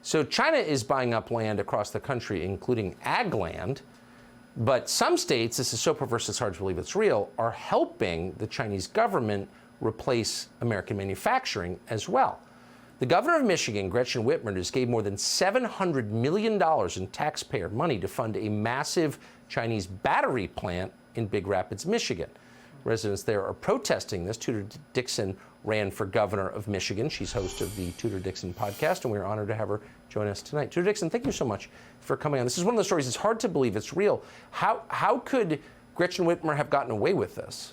So China is buying up land across the country, including ag land. But some states, this is so perverse it's hard to believe it's real, are helping the Chinese government replace American manufacturing as well. The governor of Michigan, Gretchen Whitmer, just gave more than $700 million in taxpayer money to fund a massive Chinese battery plant in Big Rapids, Michigan. Residents there are protesting this. Tudor Dixon ran for governor of Michigan. She's host of the Tudor Dixon podcast, and we're honored to have her join us tonight. Tudor Dixon, thank you so much for coming on. This is one of the stories, it's hard to believe it's real. How could Gretchen Whitmer have gotten away with this?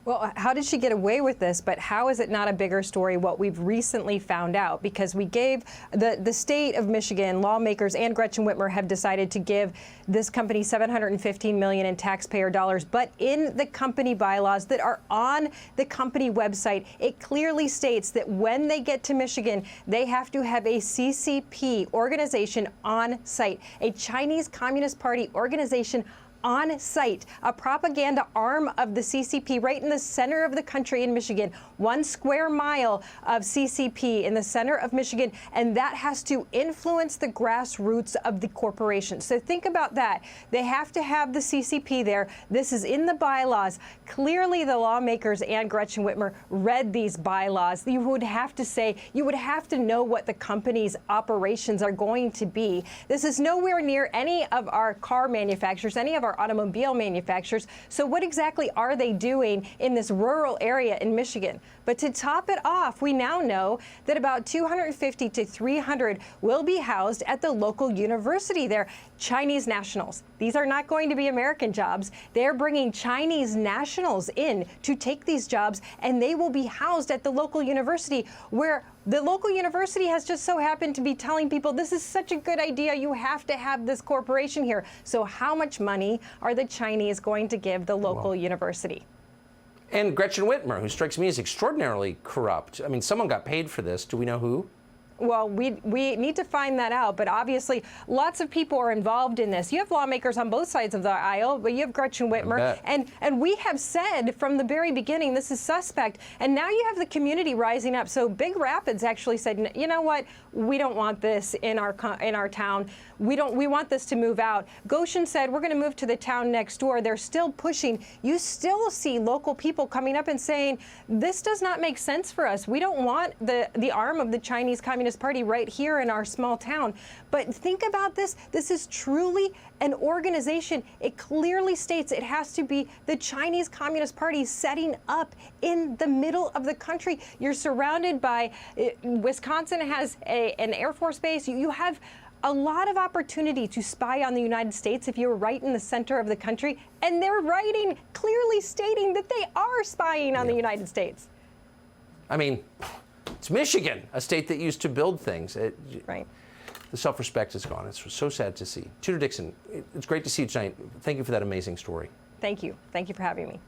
Well, how did she get away with this? But how is it not a bigger story what we've recently found out? Because we gave the state of Michigan, lawmakers and Gretchen Whitmer have decided to give this company $715 million in taxpayer dollars. But in the company bylaws that are on the company website, it clearly states that when they get to Michigan, they have to have a CCP organization on site, a Chinese Communist Party organization on site, a propaganda arm of the CCP right in the center of the country in Michigan, 1 square mile of CCP in the center of Michigan, and that has to influence the grassroots of the corporation. So think about that. They have to have the CCP there. This is in the bylaws. Clearly the lawmakers and Gretchen Whitmer read these bylaws. You would have to say, you would have to know what the company's operations are going to be. This is nowhere near any of our car manufacturers, any of our automobile manufacturers. So what exactly are they doing in this rural area in Michigan? But to top it off, we now know that about 250 to 300 will be housed at the local university there. Chinese nationals. These are not going to be American jobs. They're bringing Chinese nationals in to take these jobs, and they will be housed at the local university, where the local university has just so happened to be telling people, this is such a good idea, you have to have this corporation here. So how much money are the Chinese going to give the local university? And Gretchen Whitmer, who strikes me as extraordinarily corrupt. I mean, someone got paid for this. Do we know who? Well, we need to find that out, but obviously lots of people are involved in this. You have lawmakers on both sides of the aisle, but you have Gretchen Whitmer, and we have said from the very beginning this is suspect, and now you have the community rising up. So Big Rapids actually said, you know what, we don't want this in our town. We want this to move out. Goshen said we're going to move to the town next door. They're still pushing. You still see local people coming up and saying this does not make sense for us. We don't want the arm of the Chinese Communist Party right here in our small town. But think about this. This is truly an organization. It clearly states it has to be the Chinese Communist Party setting up in the middle of the country. You're surrounded by, Wisconsin has an Air Force base. You have a lot of opportunity to spy on the United States if you're right in the center of the country. And they're writing, clearly stating that they are spying on the United States. I mean, it's Michigan, a state that used to build things. Right. The self-respect is gone. It's so sad to see. Tudor Dixon, it's great to see you tonight. Thank you for that amazing story. Thank you. Thank you for having me.